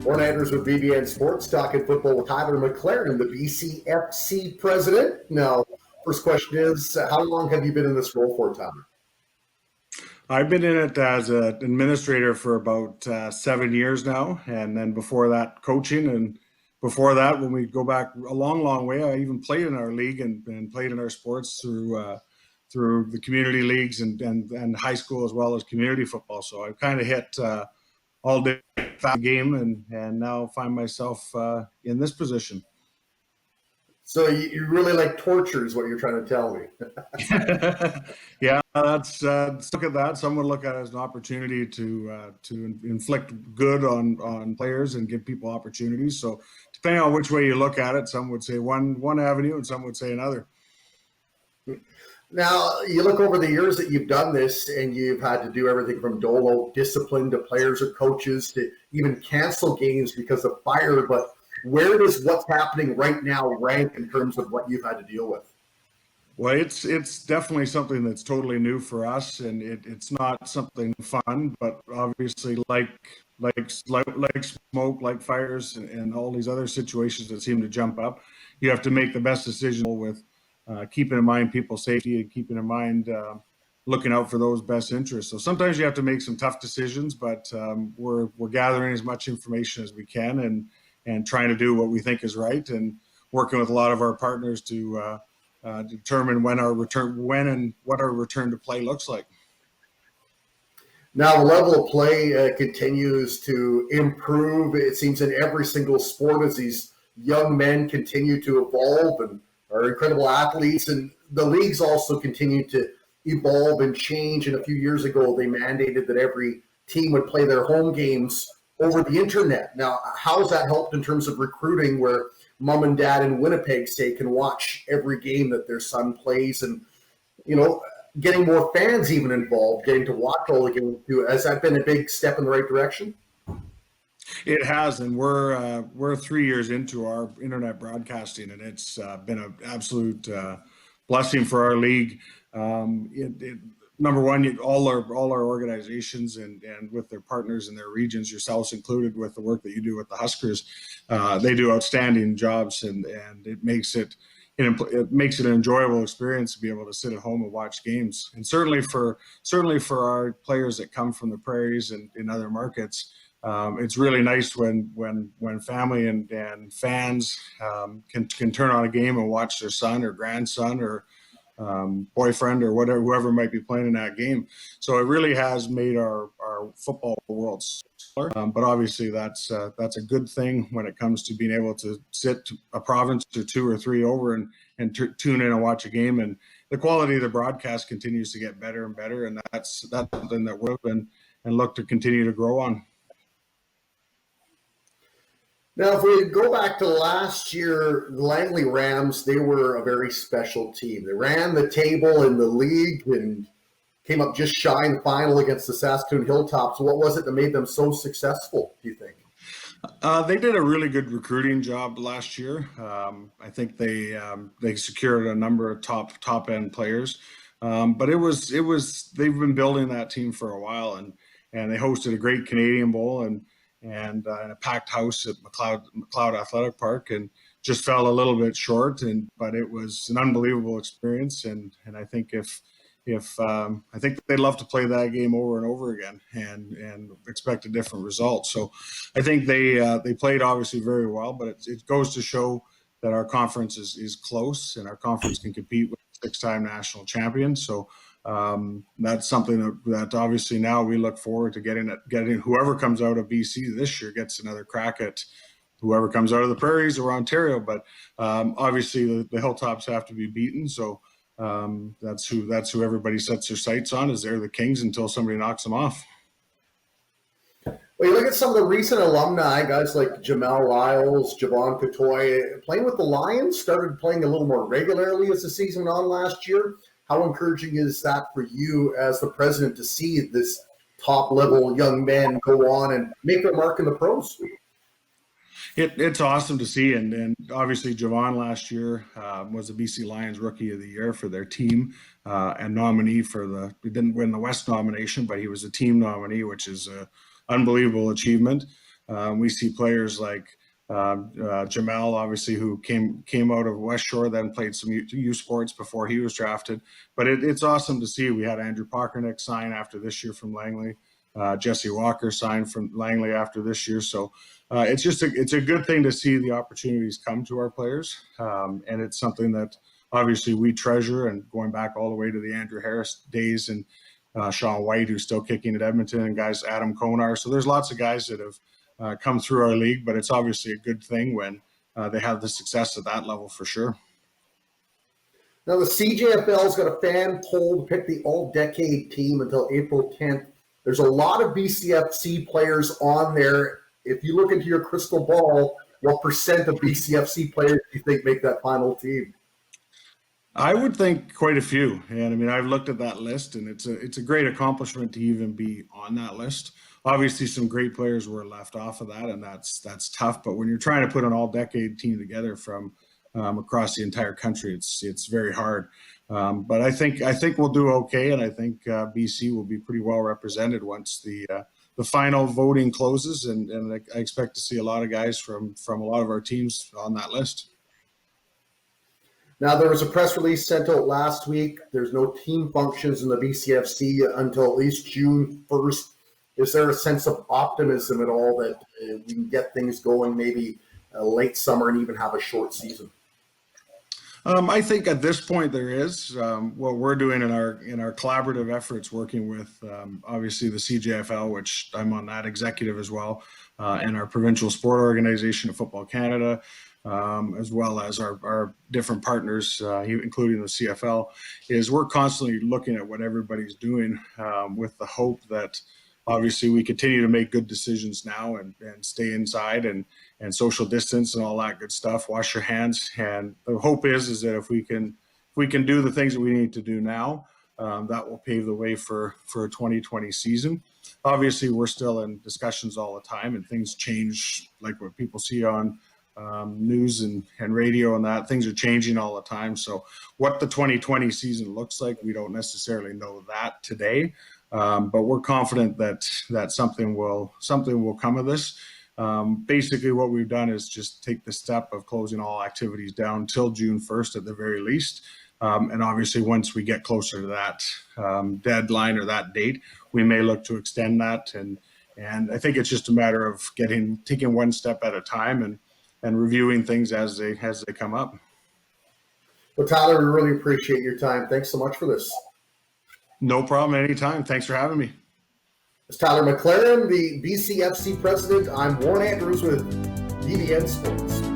One-nighters with BBN Sports, talking football with Tyler McLaren, the BCFC president. Now, first question is, how long have you been in this role for, Tyler? I've been in it as an administrator for about 7 years now, and then before that, coaching. And before that, when we go back a long, long way, I even played in our league and played in our sports through the community leagues and high school as well as community football. So I've kind of hit all day game and now find myself in this position. So you really like torture is what you're trying to tell me. Yeah, that's look at that. Some would look at it as an opportunity to inflict good on players and give people opportunities. So depending on which way you look at it, some would say one avenue and some would say another. Now, you look over the years that you've done this and you've had to do everything from dole discipline to players or coaches to even cancel games because of fire. But where does what's happening right now rank in terms of what you've had to deal with? Well, it's definitely something that's totally new for us, and it's not something fun, but obviously like smoke, like fires, and all these other situations that seem to jump up, you have to make the best decision with keeping in mind people's safety and keeping in mind looking out for those best interests. So sometimes you have to make some tough decisions, but we're gathering as much information as we can and trying to do what we think is right, and working with a lot of our partners to determine when and what our return to play looks like. Now, the level of play continues to improve. It seems in every single sport as these young men continue to evolve and are incredible athletes. And the leagues also continue to evolve and change. And a few years ago, they mandated that every team would play their home games over the internet. Now, how has that helped in terms of recruiting where mom and dad in Winnipeg, say, can watch every game that their son plays and, getting more fans even involved, getting to watch all the games too? Has that been a big step in the right direction? It has, and we're 3 years into our internet broadcasting, and it's been an absolute blessing for our league. Number one, all our organizations and with their partners in their regions, yourselves included, with the work that you do with the Huskers, they do outstanding jobs, and it makes it an enjoyable experience to be able to sit at home and watch games. And certainly for our players that come from the prairies and in other markets, it's really nice when family and fans can turn on a game and watch their son or grandson or boyfriend or whoever might be playing in that game. So it really has made our football world smaller. But obviously that's a good thing when it comes to being able to sit a province or two or three over and tune in and watch a game. And the quality of the broadcast continues to get better and better. And that's something that we're open and look to continue to grow on. Now, if we go back to last year, the Langley Rams, they were a very special team. They ran the table in the league and came up just shy in the final against the Saskatoon Hilltops. What was it that made them so successful, do you think? They did a really good recruiting job last year. I think they secured a number of top end players, but they've been building that team for a while, and they hosted a great Canadian Bowl and in a packed house at McLeod Athletic Park, and just fell a little bit short. But it was an unbelievable experience, and I think I think they'd love to play that game over and over again and expect a different result. So I think they played obviously very well, but it goes to show that our conference is close, and our conference can compete with 6-time national champions. So that's something that obviously now we look forward to getting whoever comes out of BC this year gets another crack at whoever comes out of the prairies or Ontario. But obviously the Hilltops have to be beaten. So that's who everybody sets their sights on, is they're the Kings until somebody knocks them off. Well, you look at some of the recent alumni, guys like Jamel Lyles, Javon Cotoy, playing with the Lions, started playing a little more regularly as the season went on last year. How encouraging is that for you as the president to see this top-level young men go on and make their mark in the pros? It's awesome to see, and obviously Javon last year was the BC Lions Rookie of the Year for their team and nominee he didn't win the West nomination, but he was a team nominee, which is an unbelievable achievement. We see players like Jamel, obviously, who came out of West Shore, then played some U sports before he was drafted. But it's awesome to see. We had Andrew Pockernick sign after this year from Langley. Jesse Walker signed from Langley after this year. So it's a good thing to see the opportunities come to our players. And it's something that obviously we treasure, and going back all the way to the Andrew Harris days and Sean White, who's still kicking at Edmonton, and guys, Adam Konar. So there's lots of guys that have come through our league, but it's obviously a good thing when they have the success at that level for sure. Now the CJFL's got a fan poll to pick the all-decade team until April 10th. There's a lot of BCFC players on there. If you look into your crystal ball, what percent of BCFC players do you think make that final team? I would think quite a few. And I mean, I've looked at that list, and it's a great accomplishment to even be on that list. Obviously, some great players were left off of that, and that's tough. But when you're trying to put an all-decade team together from across the entire country, it's very hard. But I think we'll do okay, and I think BC will be pretty well represented once the final voting closes, and I expect to see a lot of guys from a lot of our teams on that list. Now, there was a press release sent out last week. There's no team functions in the BCFC until at least June 1st. Is there a sense of optimism at all that we can get things going maybe late summer and even have a short season? I think at this point there is. What we're doing in our collaborative efforts, working with obviously the CJFL, which I'm on that executive as well, and our provincial sport organization of Football Canada, as well as our different partners, including the CFL, is we're constantly looking at what everybody's doing with the hope that obviously we continue to make good decisions now and stay inside and social distance and all that good stuff, wash your hands. And the hope is that if we can do the things that we need to do now, that will pave the way for a 2020 season. Obviously, we're still in discussions all the time, and things change, like what people see on news and radio and that. Things are changing all the time. So what the 2020 season looks like, we don't necessarily know that today, but we're confident that something will come of this. Basically what we've done is just take the step of closing all activities down till June 1st at the very least. And obviously once we get closer to that deadline or that date, we may look to extend that. And I think it's just a matter of taking one step at a time and reviewing things as they come up. Well, Tyler, we really appreciate your time. Thanks so much for this. No problem. Anytime. Thanks for having me. It's Tyler McLaren, the BCFC president. I'm Warren Andrews with BBN Sports.